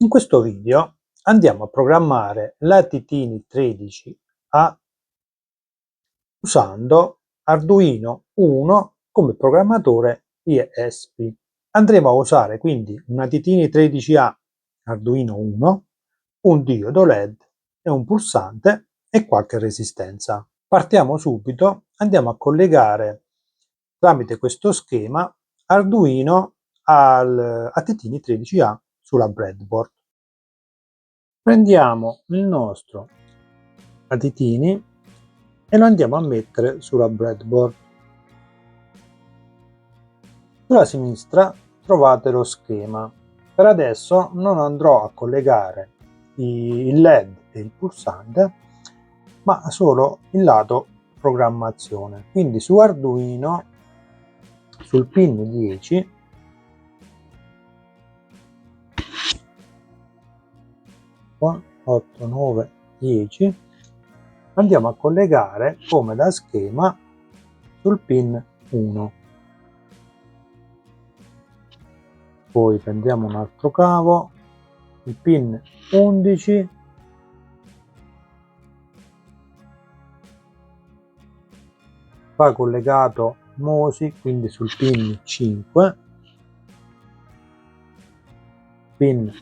In questo video andiamo a programmare Latitini 13A usando Arduino Uno come programmatore ISP. Andremo a usare quindi un Latitini 13A Arduino Uno, un diodo LED e un pulsante e qualche resistenza. Partiamo subito, andiamo a collegare tramite questo schema Arduino al Latitini 13A sulla breadboard. Prendiamo il nostro Latitini e lo andiamo a mettere sulla breadboard. Sulla sinistra trovate lo schema. Per adesso non andrò a collegare il LED e il pulsante, ma solo il lato programmazione. Quindi su Arduino, sul pin 10, con 8, 9, 10, andiamo a collegare come da schema sul pin 1. Poi prendiamo un altro cavo, il pin 11, va collegato MOSI, quindi sul pin 5, pin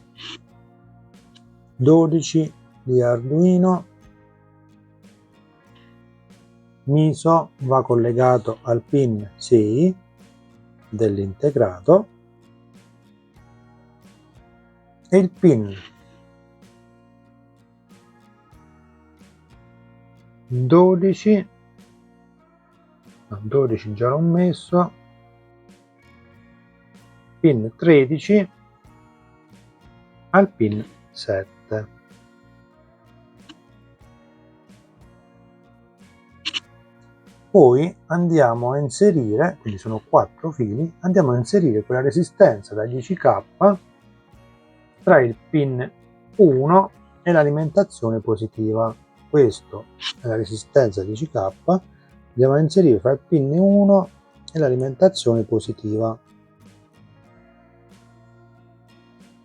12 di Arduino, MISO va collegato al pin 6 dell'integrato e il pin 12 già l'ho messo, pin 13 al pin 7. Poi andiamo a inserire, quindi sono 4 fili, andiamo a inserire quella resistenza da 10K tra il pin 1 e l'alimentazione positiva. Questo è la resistenza 10K, andiamo a inserire fra il pin 1 e l'alimentazione positiva.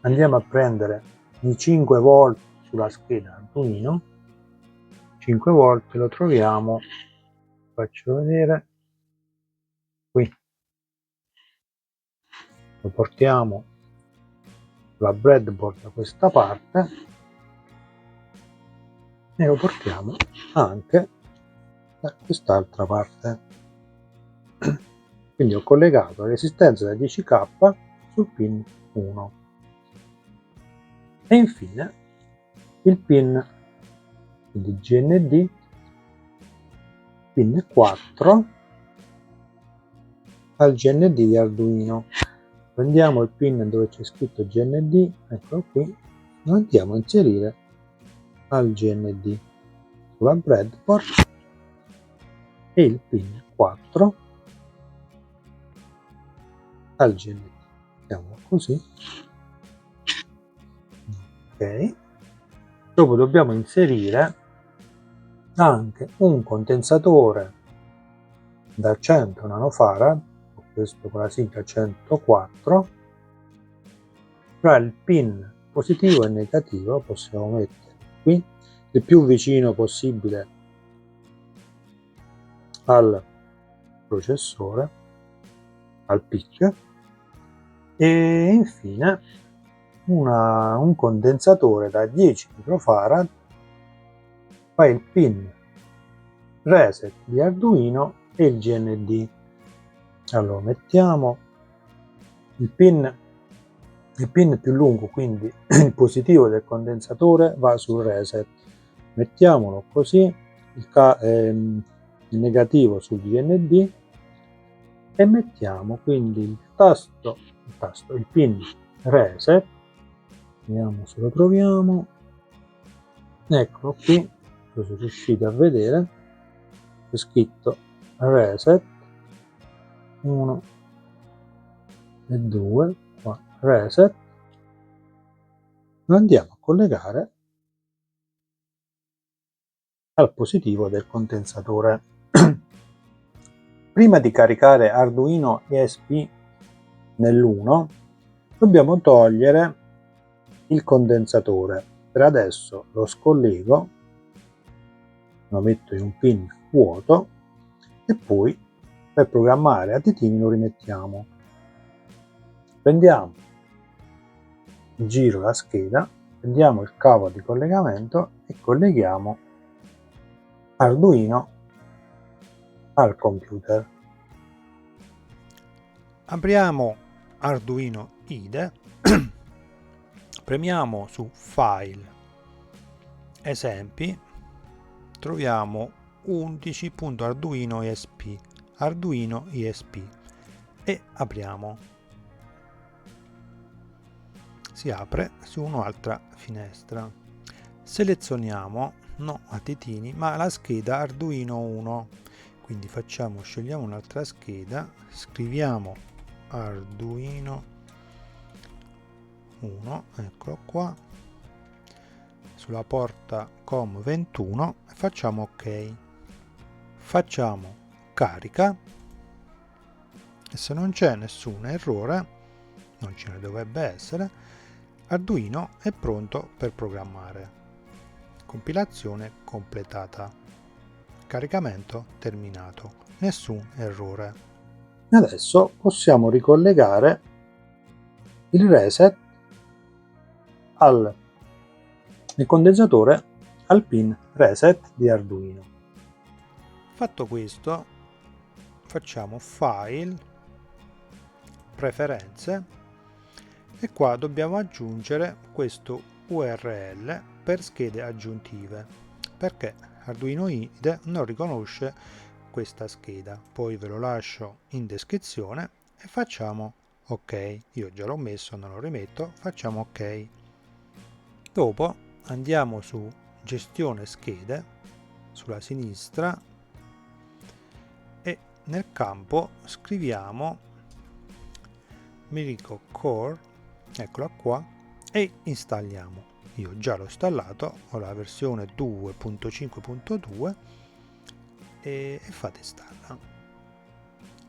Andiamo a prendere i 5 volt sulla scheda Arduino, 5 volt lo troviamo, faccio vedere, qui. Lo portiamo sulla breadboard da questa parte e lo portiamo anche da quest'altra parte. Quindi ho collegato la resistenza da 10K sul pin 1 e infine il pin di GND, pin 4 al GND di Arduino. Prendiamo il pin dove c'è scritto GND, eccolo qui, lo andiamo a inserire al GND sulla breadboard e il pin 4 al GND. Mettiamolo così. Ok. Dopo dobbiamo inserire anche un condensatore da 100 nanofarad, questo con la sigla 104, tra il pin positivo e negativo. Possiamo mettere qui il più vicino possibile al processore, al PIC, e infine un condensatore da 10 microfarad fa il pin reset di Arduino e il GND. Allora mettiamo il pin più lungo, quindi il positivo del condensatore va sul reset, mettiamolo così, il negativo sul GND e mettiamo quindi il pin reset, vediamo se lo troviamo, eccolo qui, se riuscite a vedere c'è scritto reset 1 e 2, qua reset, lo andiamo a collegare al positivo del condensatore. Prima di caricare Arduino ESP nell'1 dobbiamo togliere il condensatore. Per adesso lo scollego, lo metto in un pin vuoto e poi per programmare attitini lo rimettiamo. Prendiamo, giro la scheda, prendiamo il cavo di collegamento e colleghiamo Arduino al computer. Apriamo Arduino IDE, premiamo su File, Esempi, troviamo 11.arduino ESP, Arduino ISP e apriamo. Si apre su un'altra finestra. Selezioniamo no attitini ma la scheda Arduino 1, quindi scegliamo un'altra scheda, scriviamo Arduino 1, eccolo qua, sulla porta COM21 e facciamo ok. Facciamo carica e se non c'è nessun errore, non ce ne dovrebbe essere, Arduino è pronto per programmare. Compilazione completata. Caricamento terminato. Nessun errore. Adesso possiamo ricollegare il reset il condensatore al pin reset di Arduino. Fatto questo, facciamo File, Preferenze e qua dobbiamo aggiungere questo URL per schede aggiuntive perché Arduino IDE non riconosce questa scheda. Poi ve lo lascio in descrizione e facciamo ok. Io già l'ho messo, non lo rimetto, facciamo ok. Dopo andiamo su gestione schede sulla sinistra e nel campo scriviamo Miracle Core, eccola qua, e installiamo. Io già l'ho installato, ho la versione 2.5.2 e fate installa.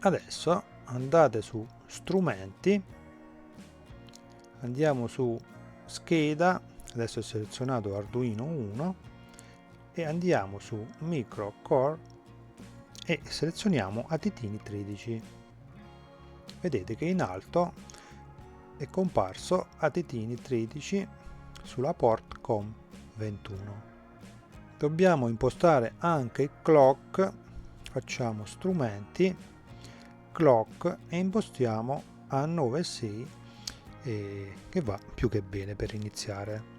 Adesso andate su strumenti, andiamo su scheda, adesso ho selezionato Arduino 1 e andiamo su Micro Core e selezioniamo attitini 13. Vedete che in alto è comparso attitini 13 sulla port COM21. Dobbiamo impostare anche il clock, facciamo strumenti, clock e impostiamo a 9,6 che va più che bene per iniziare.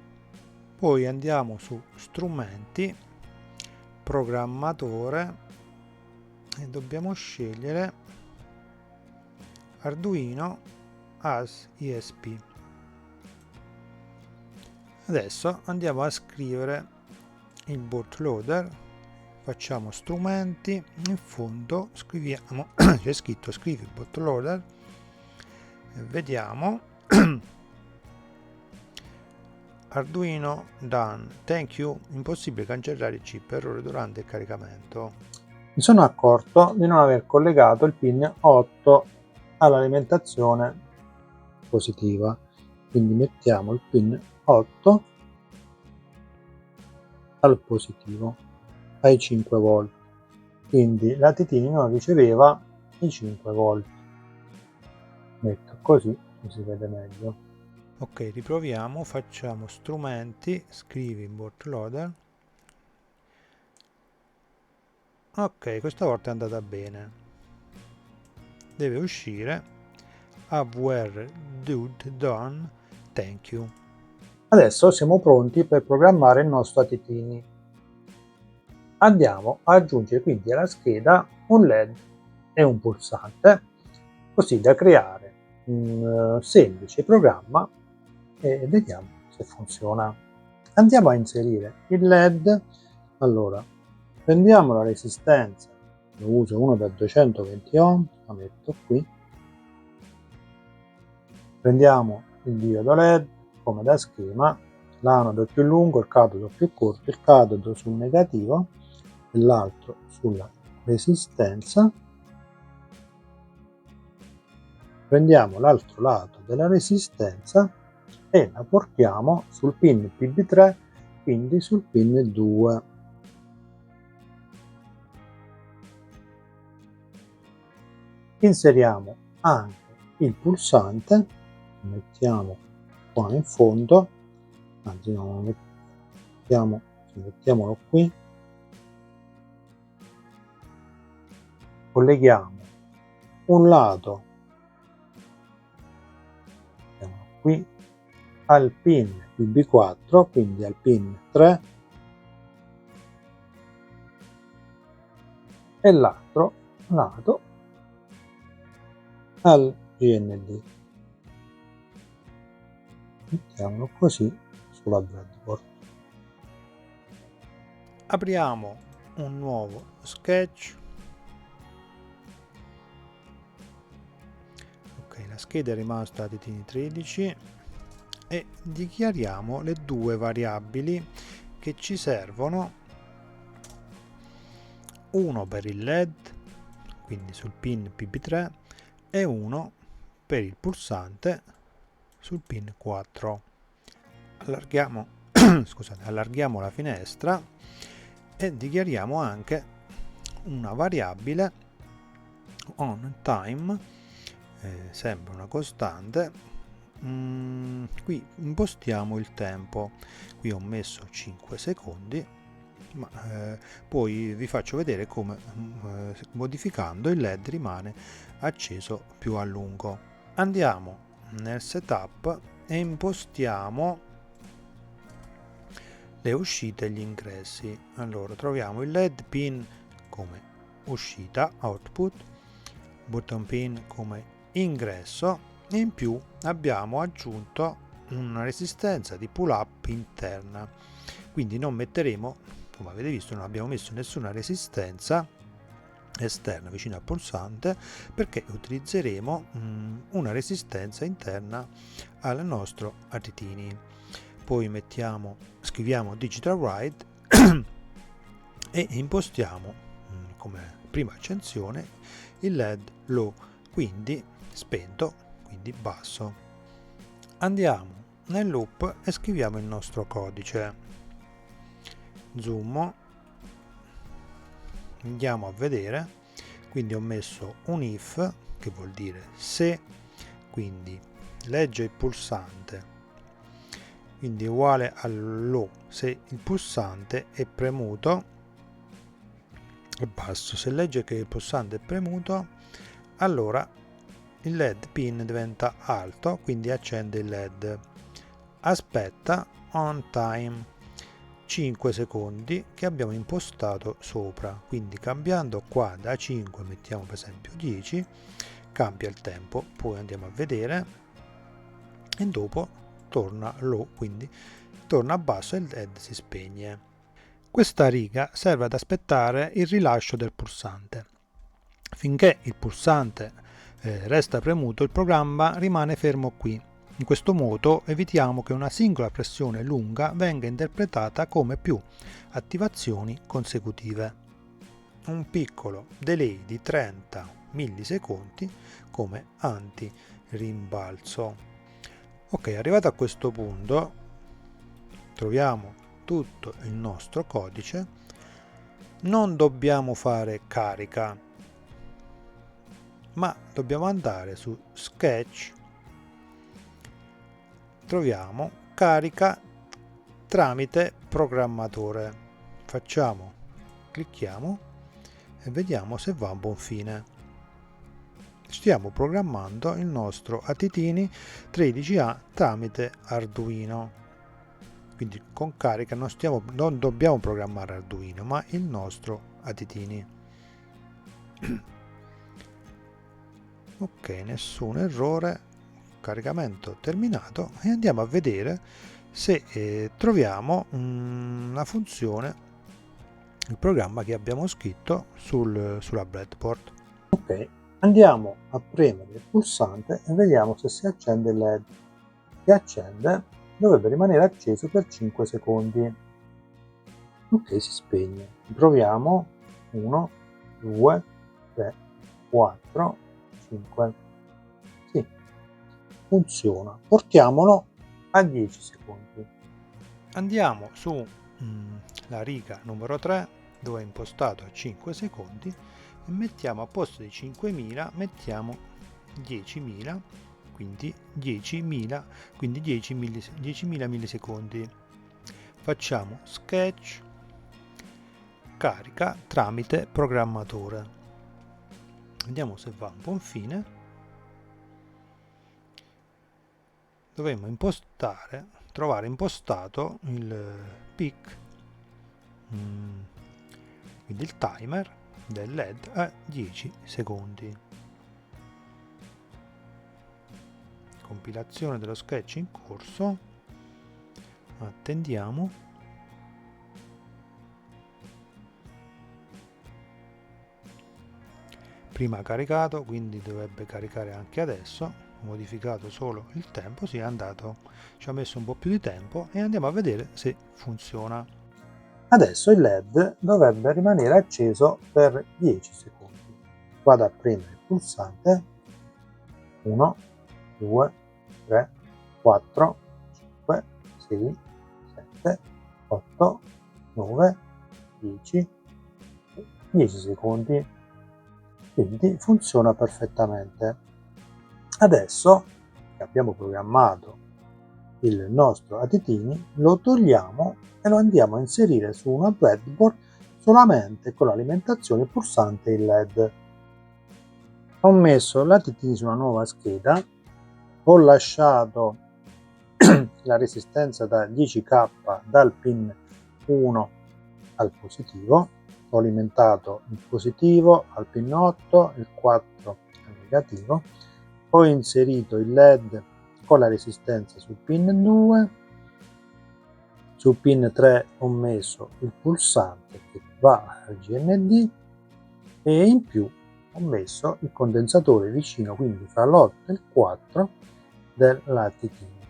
Poi andiamo su strumenti, programmatore e dobbiamo scegliere Arduino as ISP. Adesso andiamo a scrivere il bootloader, facciamo strumenti, in fondo scriviamo, c'è scritto scrivi bootloader e vediamo Arduino done, thank you, impossibile cancellare il chip, errore durante il caricamento. Mi sono accorto di non aver collegato il pin 8 all'alimentazione positiva, quindi mettiamo il pin 8 al positivo, ai 5 volt, quindi l'attitino non riceveva i 5 volt. Metto così si vede meglio. Ok, riproviamo, facciamo strumenti, scrivi bootloader. Ok, questa volta è andata bene. Deve uscire AVR dude done, thank you. Adesso siamo pronti per programmare il nostro attitini. Andiamo a aggiungere quindi alla scheda un LED e un pulsante, così da creare un semplice programma e vediamo se funziona. Andiamo a inserire il LED. Allora, prendiamo la resistenza, ne uso uno da 220 ohm, la metto qui. Prendiamo il diodo LED come da schema, l'anodo più lungo, il catodo più corto, il catodo sul negativo e l'altro sulla resistenza. Prendiamo l'altro lato della resistenza e la portiamo sul pin PB3, quindi sul pin 2. Inseriamo anche il pulsante, lo mettiamo qua in fondo, anzi no, mettiamolo qui, colleghiamo un lato qui al pin PB4, quindi al pin 3, e l'altro lato al GND. Mettiamolo così sulla breadboard. Apriamo un nuovo sketch. Ok, la scheda è rimasta a TTN13 e dichiariamo le due variabili che ci servono, uno per il LED, quindi sul pin PB3, e uno per il pulsante sul pin 4. Allarghiamo, scusate, allarghiamo la finestra e dichiariamo anche una variabile on time, sempre una costante. Qui impostiamo il tempo, qui ho messo 5 secondi, ma poi vi faccio vedere come modificando il LED rimane acceso più a lungo. Andiamo nel setup e impostiamo le uscite e gli ingressi. Allora troviamo il LED pin come uscita output, button pin come ingresso, e in più abbiamo aggiunto una resistenza di pull up interna, quindi non metteremo, come avete visto, non abbiamo messo nessuna resistenza esterna vicino al pulsante, perché utilizzeremo una resistenza interna al nostro ATTini. Poi scriviamo digital write e impostiamo come prima accensione il LED low, quindi spento, quindi basso. Andiamo nel loop e scriviamo il nostro codice. Zoom, andiamo a vedere, quindi ho messo un if, che vuol dire se, quindi legge il pulsante, quindi uguale al low se il pulsante è premuto, e basso se legge che il pulsante è premuto, allora il LED pin diventa alto, quindi accende il LED. Aspetta on time 5 secondi che abbiamo impostato sopra, quindi cambiando qua da 5 mettiamo per esempio 10, cambia il tempo, poi andiamo a vedere e dopo torna low, quindi torna a basso e il LED si spegne. Questa riga serve ad aspettare il rilascio del pulsante. Finché il pulsante resta premuto, il programma rimane fermo qui. In questo modo evitiamo che una singola pressione lunga venga interpretata come più attivazioni consecutive. Un piccolo delay di 30 millisecondi come anti-rimbalzo. Ok, arrivato a questo punto troviamo tutto il nostro codice. Non dobbiamo fare carica, ma dobbiamo andare su Sketch, troviamo carica tramite programmatore, clicchiamo e vediamo se va a buon fine. Stiamo programmando il nostro ATTini 13A tramite Arduino, quindi con carica non dobbiamo programmare Arduino ma il nostro ATTini. Ok, nessun errore, caricamento terminato, e andiamo a vedere se troviamo una funzione, il programma che abbiamo scritto sulla breadboard. Ok, andiamo a premere il pulsante e vediamo se si accende il LED. Si accende, dovrebbe rimanere acceso per 5 secondi. Ok, si spegne. Proviamo. 1, 2, 3, 4, 5. Sì, funziona. Portiamolo a 10 secondi. Andiamo su la riga numero 3 dove è impostato a 5 secondi e mettiamo a posto di 5000 mettiamo 10.000, quindi 10.000, quindi 10.000 millisecondi. Facciamo sketch, carica tramite programmatore. Vediamo se va a buon fine. Dovremmo trovare impostato il peak, quindi il timer del LED a 10 secondi. Compilazione dello sketch in corso. Attendiamo. Prima caricato, quindi dovrebbe caricare anche adesso. Modificato solo il tempo, si è andato, ci ha messo un po' più di tempo e andiamo a vedere se funziona. Adesso il LED dovrebbe rimanere acceso per 10 secondi. Vado a premere il pulsante. 1, 2, 3, 4, 5, 6, 7, 8, 9, 10, 10 secondi. Quindi funziona perfettamente. Adesso che abbiamo programmato il nostro attitini, lo togliamo e lo andiamo a inserire su una breadboard solamente con l'alimentazione pulsante il LED. Ho messo l'attitini su una nuova scheda, ho lasciato la resistenza da 10K dal pin 1 al positivo, ho alimentato il positivo al pin 8, il 4 al negativo, ho inserito il LED con la resistenza sul pin 2, sul pin 3 ho messo il pulsante che va al GND e in più ho messo il condensatore vicino, quindi fra l'8 e il 4 dell'attitino.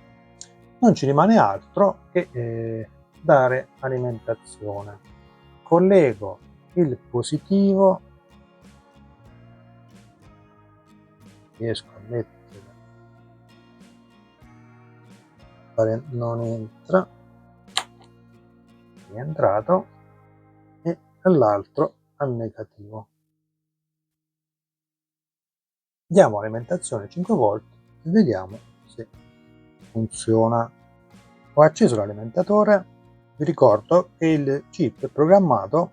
Non ci rimane altro che dare alimentazione. Collego il positivo, riesco a mettere, non entra, è entrato, e l'altro al negativo. Diamo alimentazione 5 volte e vediamo se funziona. Ho acceso l'alimentatore. Vi ricordo che il chip è programmato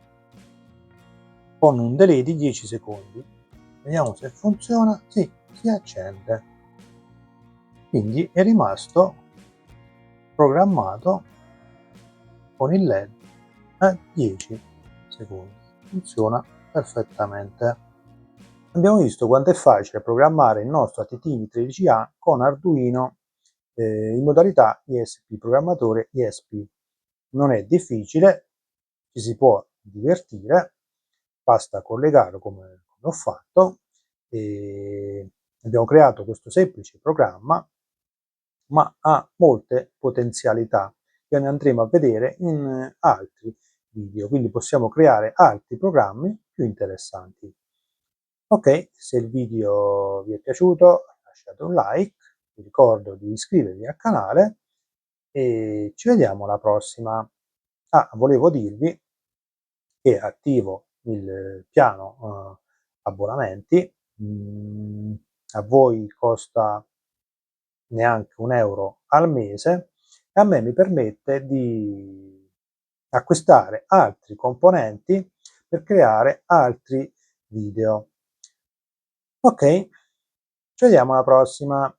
con un delay di 10 secondi. Vediamo se funziona. Sì, si accende. Quindi è rimasto programmato con il LED a 10 secondi. Funziona perfettamente. Abbiamo visto quanto è facile programmare il nostro ATtv 13A con Arduino in modalità ISP, programmatore ISP. Non è difficile, ci si può divertire, basta collegarlo come ho fatto. Abbiamo creato questo semplice programma, ma ha molte potenzialità che ne andremo a vedere in altri video, quindi possiamo creare altri programmi più interessanti. Ok, se il video vi è piaciuto lasciate un like, vi ricordo di iscrivervi al canale e ci vediamo alla prossima. Volevo dirvi che attivo il piano abbonamenti, a voi costa neanche €1 al mese e a me mi permette di acquistare altri componenti per creare altri video. Ok, ci vediamo alla prossima.